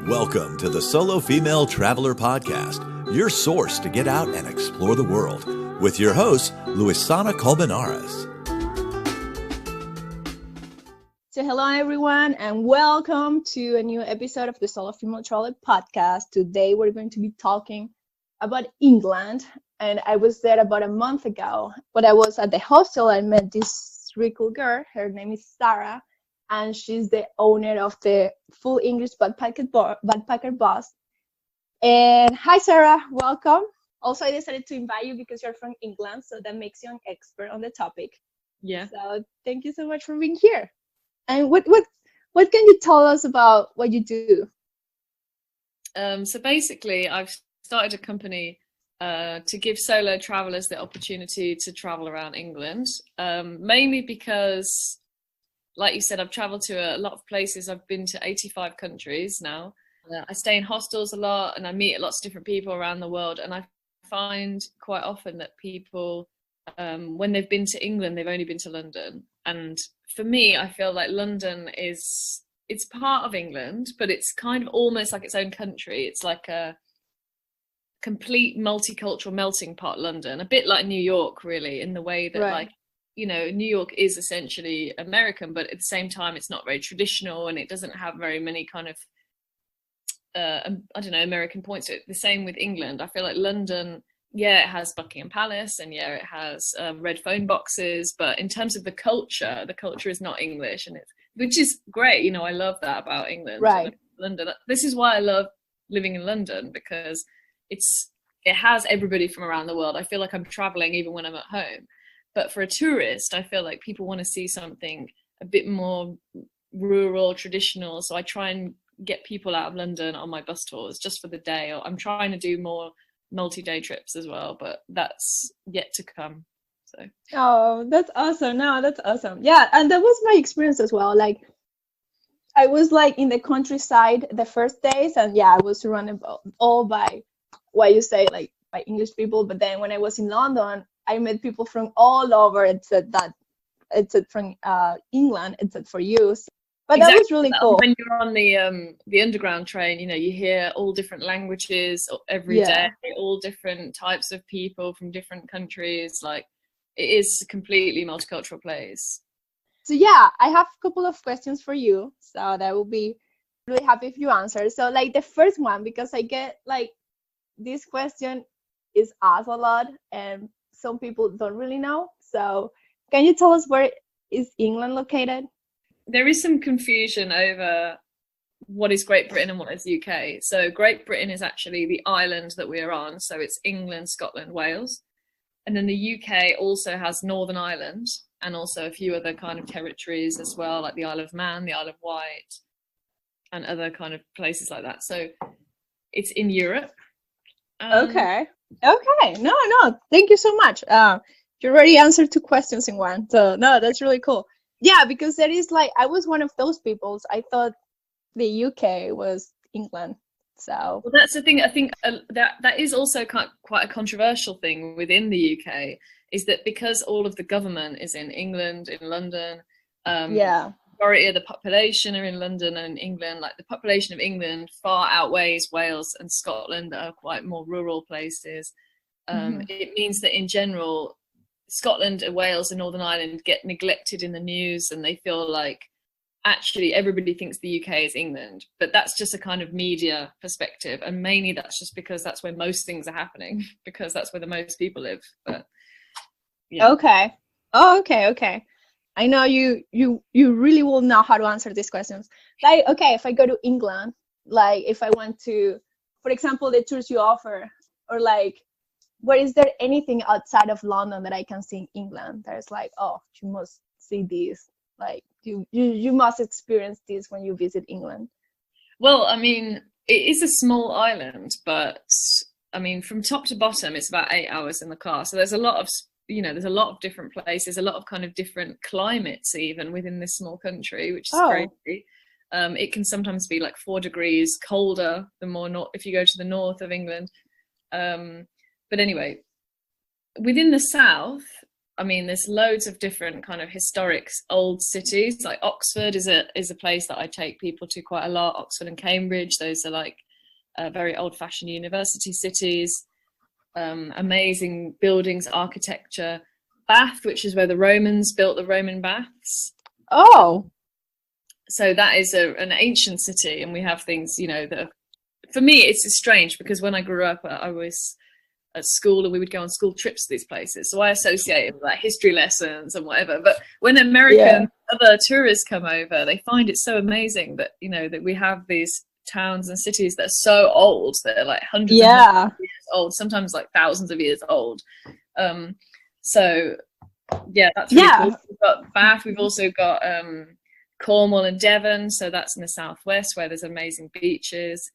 Welcome to the Solo Female Traveler Podcast, your source to get out and explore the world, with your host, Luisana Colmenares. So hello everyone and welcome to a new episode of the Solo Female Traveler Podcast. Today we're going to be talking about England, and I was there about a month ago. But I was at the hostel. I met this really cool girl. Her name is Sarah, and she's the owner of the Full English Backpacker Bus. And hi Sarah, welcome. Also, I decided to invite you because you're from England, so that makes you an expert on the topic. Yeah. So thank you so much for being here. And what can you tell us about what you do? So basically, I've started a company to give solo travelers the opportunity to travel around England, mainly because, like you said, I've traveled to a lot of places. I've been to 85 countries now. I stay in hostels a lot and I meet lots of different people around the world. And I find quite often that people, when they've been to England, they've only been to London. And for me, I feel like London it's part of England, but it's kind of almost like its own country. It's like a complete multicultural melting pot, London, a bit like New York, really, in the way that, like, you know, New York is essentially American, but at the same time, it's not very traditional and it doesn't have very many kind of, I don't know, American points to it. The same with England. I feel like London, yeah, it has Buckingham Palace and yeah, it has red phone boxes, but in terms of the culture is not English, and which is great. You know, I love that about England. Right. London. This is why I love living in London, because it has everybody from around the world. I feel like I'm traveling even when I'm at home. But for a tourist, I feel like people want to see something a bit more rural, traditional. So I try and get people out of London on my bus tours just for the day. Or I'm trying to do more multi-day trips as well, but that's yet to come. So. Oh, that's awesome. No, that's awesome. Yeah, and that was my experience as well. Like, I was like in the countryside the first days, and yeah, I was surrounded all by what you say, like by English people. But then when I was in London, I met people from all over, except from England, except for you. But exactly. That was really cool. When you're on the underground train, you know, you hear all different languages every day, all different types of people from different countries. Like, it is a completely multicultural place. So yeah, I have a couple of questions for you. So that will be really happy if you answer. So like the first one, because I get like this question is asked a lot and some people don't really know. So can you tell us where is England located? There is some confusion over what is Great Britain and what is UK. So Great Britain is actually the island that we're on. So it's England, Scotland, Wales. And then the UK also has Northern Ireland and also a few other kind of territories as well, like the Isle of Man, the Isle of Wight, and other kind of places like that. So it's in Europe. Okay. No. Thank you so much. You already answered 2 questions in one. So no, that's really cool. Yeah, because there is like, I was one of those people. I thought the UK was England. So well, that's the thing. I think that is also quite a controversial thing within the UK, is that because all of the government is in England, in London, the majority of the population are in London and England. Like, the population of England far outweighs Wales and Scotland, that are quite more rural places. It means that in general, Scotland and Wales and Northern Ireland get neglected in the news, and they feel like actually everybody thinks the UK is England, but that's just a kind of media perspective, and mainly that's just because that's where most things are happening, because that's where the most people live. But yeah. Okay. Oh, okay. I know you really will know how to answer these questions. Like, okay, if I go to England, like if I want to, for example, the tours you offer, or like, where is there anything outside of London that I can see in England? There's like, oh, you must see this. Like, you must experience this when you visit England. Well, I mean, it is a small island, but I mean, from top to bottom, it's about 8 hours in the car. So there's a lot of, you know, there's a lot of different places, a lot of kind of different climates even within this small country, which is crazy. It can sometimes be like 4 degrees colder the more if you go to the north of England. But anyway, within the south, I mean, there's loads of different kind of historic old cities. Like Oxford is a place that I take people to quite a lot. Oxford and Cambridge, those are like very old-fashioned university cities. Amazing buildings, architecture. Bath, which is where the Romans built the Roman baths. Oh. So that is an ancient city, and we have things, you know, that are, for me, it's strange because when I grew up, I was at school and we would go on school trips to these places. So I associate it with like history lessons and whatever. But when American other tourists come over, they find it so amazing that, you know, that we have these towns and cities that are so old, that are like hundreds and hundreds of years old, sometimes like thousands of years old. So yeah, that's really cool. We've got Bath, we've also got Cornwall and Devon, so that's in the southwest where there's amazing beaches.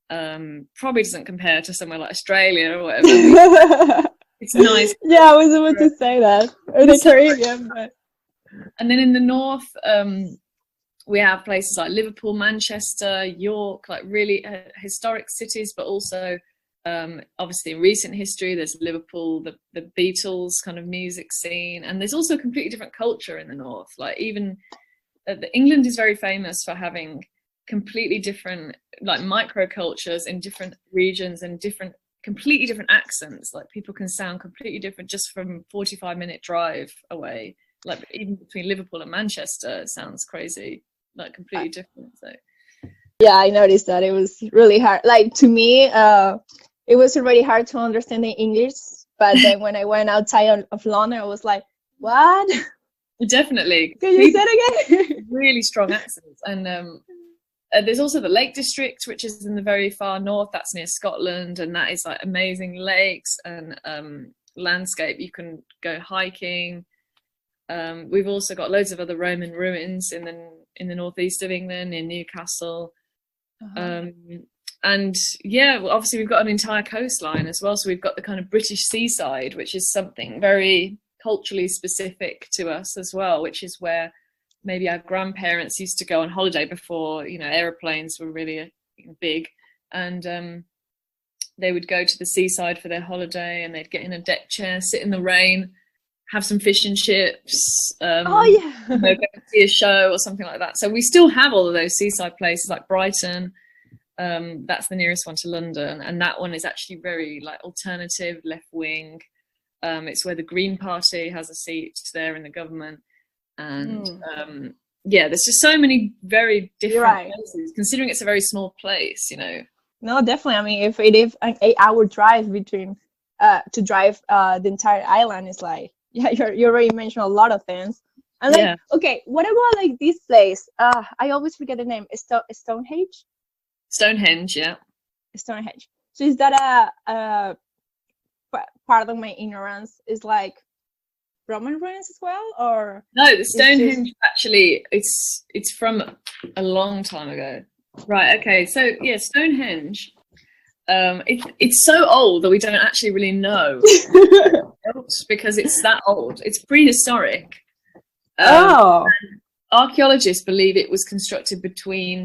Probably doesn't compare to somewhere like Australia or whatever. It's nice. Yeah, I was about to say that. Or the Caribbean. But... And then in the north, we have places like Liverpool, Manchester, York, like really historic cities, but also obviously in recent history, there's Liverpool, the Beatles kind of music scene, and there's also a completely different culture in the north. Like even England is very famous for having completely different like microcultures in different regions and completely different accents. Like people can sound completely different just from 45-minute drive away. Like even between Liverpool and Manchester, it sounds crazy, like completely different. So yeah, I noticed that it was really hard. Like to me, it was already hard to understand the English, but then when I went outside of London, I was like, what? Definitely. Can you say it again? Really strong accents. And there's also the Lake District, which is in the very far north. That's near Scotland, and that is like amazing lakes and landscape. You can go hiking. We've also got loads of other Roman ruins in the northeast of England, in Newcastle. And yeah, well, obviously we've got an entire coastline as well. So we've got the kind of British seaside, which is something very culturally specific to us as well, which is where maybe our grandparents used to go on holiday before, you know, airplanes were really big, and they would go to the seaside for their holiday, and they'd get in a deck chair, sit in the rain, have some fish and chips, you know, go see a show or something like that. So we still have all of those seaside places like Brighton. That's the nearest one to London, and that one is actually very like alternative, left wing. It's where the Green Party has a seat there in the government. And yeah, there's just so many very different places, considering it's a very small place, you know. No, definitely. I mean, if it is an 8-hour drive between to drive the entire island, is like, yeah, you already mentioned a lot of things. And like, okay, what about like this place? I always forget the name. Stonehenge. Stonehenge, yeah. Stonehenge. So is that a part of my ignorance is like Roman ruins as well, or no? The Stonehenge actually, it's from a long time ago. Right. Okay. So yeah, Stonehenge. It's so old that we don't actually really know because it's that old. It's prehistoric. Archaeologists believe it was constructed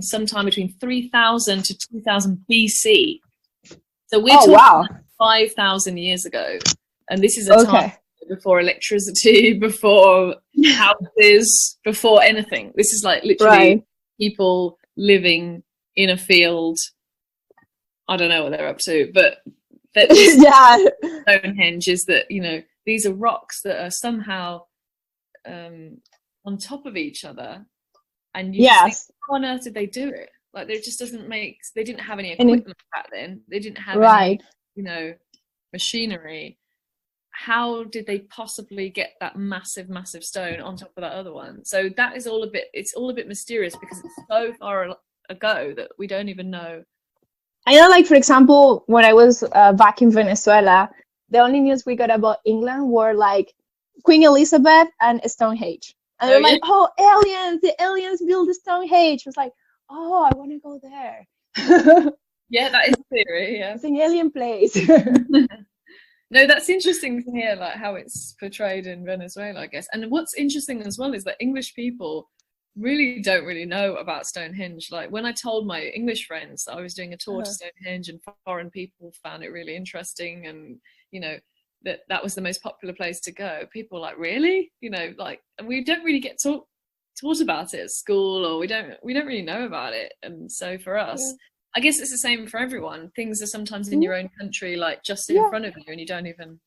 sometime between 3000 to 2000 BC. So we're talking 5,000 years ago, and this is a time before electricity, before houses, before anything. This is like literally people living in a field. I don't know what they're up to, but Stonehenge is that, you know, these are rocks that are somehow on top of each other, and you think, how on earth did they do it? Like, there just doesn't make. They didn't have any equipment back then. They didn't have any, you know, machinery. How did they possibly get that massive stone on top of that other one? So that is all a bit. It's all a bit mysterious because it's so far ago that we don't even know. I know, like, for example, when I was back in Venezuela, the only news we got about England were like Queen Elizabeth and Stonehenge. And they're like, oh, aliens, the aliens built the Stonehenge. I was like, oh, I want to go there. Yeah, that is a theory, yeah. It's an alien place. No, that's interesting to hear, like, how it's portrayed in Venezuela, I guess. And what's interesting as well is that English people really don't really know about Stonehenge. Like, when I told my English friends that I was doing a tour to Stonehenge, and foreign people found it really interesting, and, you know, that was the most popular place to go, people were like, really? You know, like, we don't really get taught about it at school, or we don't really know about it. And so for us, I guess it's the same for everyone. Things are sometimes in your own country, like just in front of you, and you don't even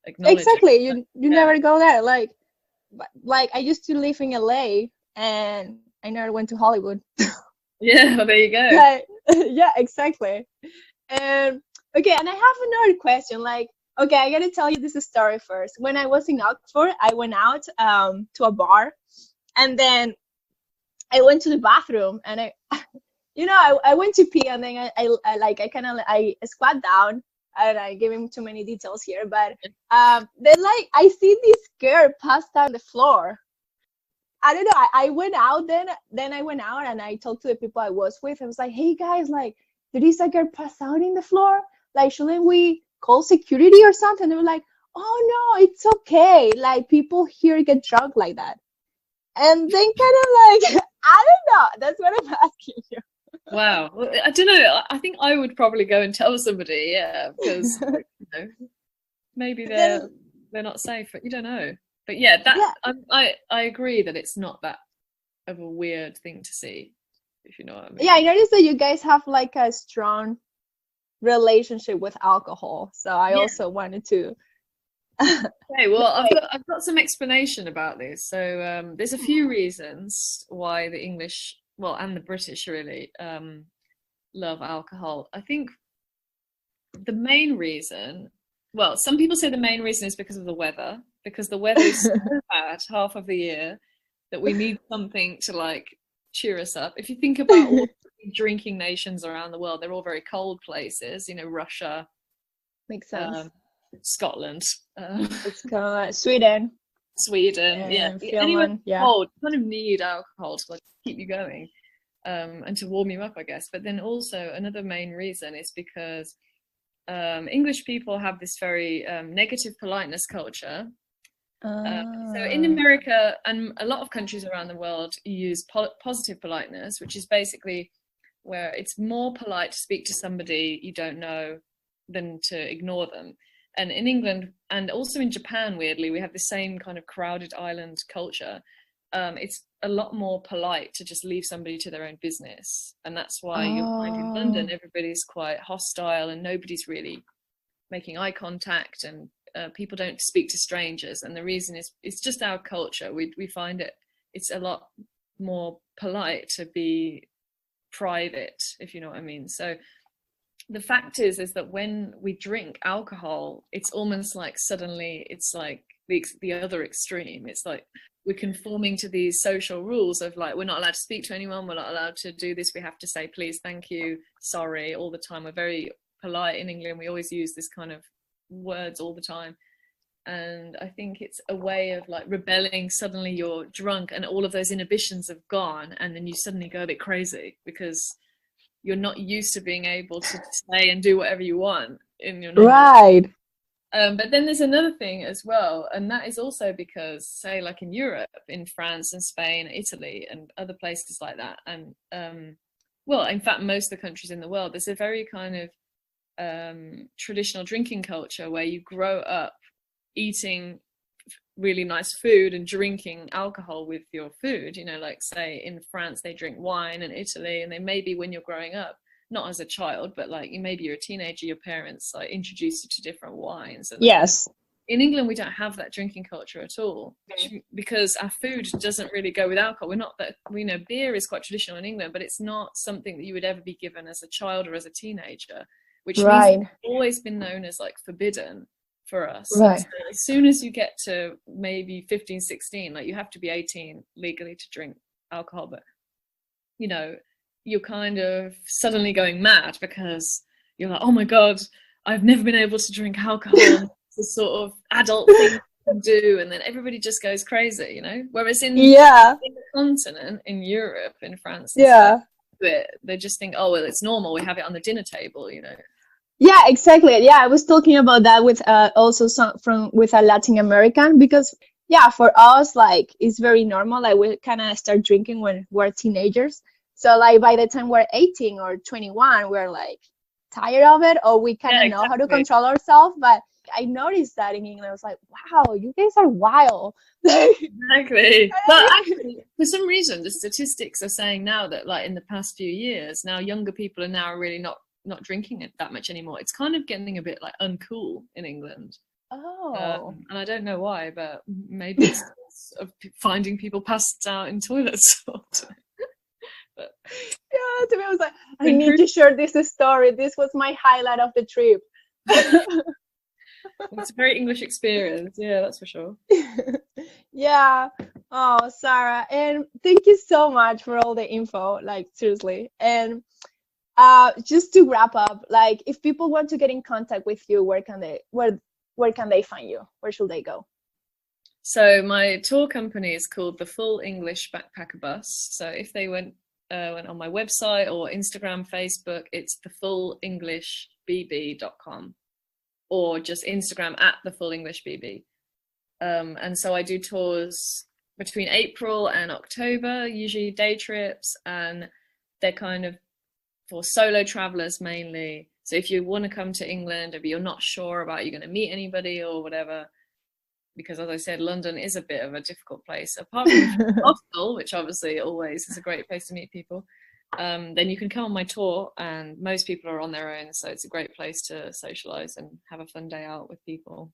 acknowledge exactly it. You never go there. Like I used to live in LA, and I never went to Hollywood. Yeah, well, there you go. Like, yeah, exactly. And okay, and I have another question. Like, okay, I gotta tell you this story first. When I was in Oxford, I went out to a bar, and then I went to the bathroom, and I went to pee, and then I squat down, and I give him too many details here, but then like I see this girl passed on the floor. I don't know. I went out then I went out, and I talked to the people I was with. I was like, hey guys, like, there is a girl passed out in the floor. Like, shouldn't we call security or something? They were like, oh no, it's okay. Like, people here get drunk like that. And then kind of like, I don't know. That's what I'm asking you. Wow. Well, I don't know. I think I would probably go and tell somebody, yeah, because maybe they're not safe. But you don't know. But yeah, I agree that it's not that of a weird thing to see, if you know what I mean. Yeah, I noticed that you guys have like a strong relationship with alcohol, so I also wanted to. Okay, well, I've got some explanation about this. So there's a few reasons why the English, well, and the British really love alcohol. I think the main reason, well, some people say the main reason is because of the weather, because the weather is so bad half of the year that we need something to like cheer us up. If you think about all the drinking nations around the world, they're all very cold places, you know, Russia, Makes sense. Scotland, It's kind of Sweden, yeah. Finland, Anyway, yeah. cold, you kind of need alcohol to like keep you going, and to warm you up, I guess. But then also another main reason is because English people have this very negative politeness culture. So in America and a lot of countries around the world, you use positive politeness, which is basically where it's more polite to speak to somebody you don't know than to ignore them. And in England and also in Japan, weirdly, we have the same kind of crowded island culture. It's a lot more polite to just leave somebody to their own business. And that's why you'll find in London, everybody's quite hostile and nobody's really making eye contact, and people don't speak to strangers. And the reason is it's just our culture. We find it's a lot more polite to be private, if you know what I mean. So the fact is that when we drink alcohol, it's almost like suddenly it's like the other extreme. It's like we're conforming to these social rules of like, we're not allowed to speak to anyone, we're not allowed to do this, we have to say please, thank you, sorry all the time. We're very polite in England. We always use this kind of words all the time. And I think it's a way of like rebelling. Suddenly you're drunk and all of those inhibitions have gone, and then you suddenly go a bit crazy because you're not used to being able to say and do whatever you want in your normal right. But then there's another thing as well, and that is also because, say, like in Europe, in France and Spain, Italy, and other places like that, and well, in fact, most of the countries in the world, there's a very kind of traditional drinking culture where you grow up eating really nice food and drinking alcohol with your food. You know, like say in France they drink wine, and Italy, and then maybe when you're growing up, not as a child, but like maybe you're a teenager, your parents like introduce you to different wines. And yes, in England we don't have that drinking culture at all, because our food doesn't really go with alcohol. We're not that, we know beer is quite traditional in England, but it's not something that you would ever be given as a child or as a teenager, which means it's always been known as like forbidden for us. Right. So as soon as you get to maybe 15, 16, like you have to be 18 legally to drink alcohol, but you know, you're kind of suddenly going mad because you're like, oh my God, I've never been able to drink alcohol. It's a sort of adult thing you can do, and then everybody just goes crazy, you know? Whereas in the continent, in Europe, in France, they just think, oh, well, it's normal, we have it on the dinner table, you know? Yeah, exactly. Yeah, I was talking about that with also with a Latin American, because yeah, for us, like, it's very normal. Like, we kind of start drinking when we're teenagers. So like by the time we're 18 or 21, we're like tired of it, or we kind of know how to control ourselves. But I noticed that in England. I was like, wow, you guys are wild. Exactly. But actually, for some reason, the statistics are saying now that, like, in the past few years, now younger people are now really not drinking it that much anymore. It's kind of getting a bit like uncool in England. Oh. And I don't know why, but maybe it's of finding people passed out in toilets. But Yeah, to me, I was like, I need to share this story. This was my highlight of the trip. it's a very English experience. Yeah, that's for sure. Yeah. Oh, Sarah, and thank you so much for all the info. Like, seriously. And just to wrap up, like, if people want to get in contact with you, where can they find you? Where should they go? So my tour company is called the Full English Backpacker Bus. So if they went on my website or Instagram, Facebook, it's thefullenglishbb.com, or just Instagram at thefullenglishbb. And so I do tours between April and October, usually day trips, and they're kind of for solo travelers mainly. So if you want to come to England, if you're not sure about you're going to meet anybody or whatever, because as I said, London is a bit of a difficult place, apart from the hostel, which obviously always is a great place to meet people, then you can come on my tour, and most people are on their own, so it's a great place to socialize and have a fun day out with people.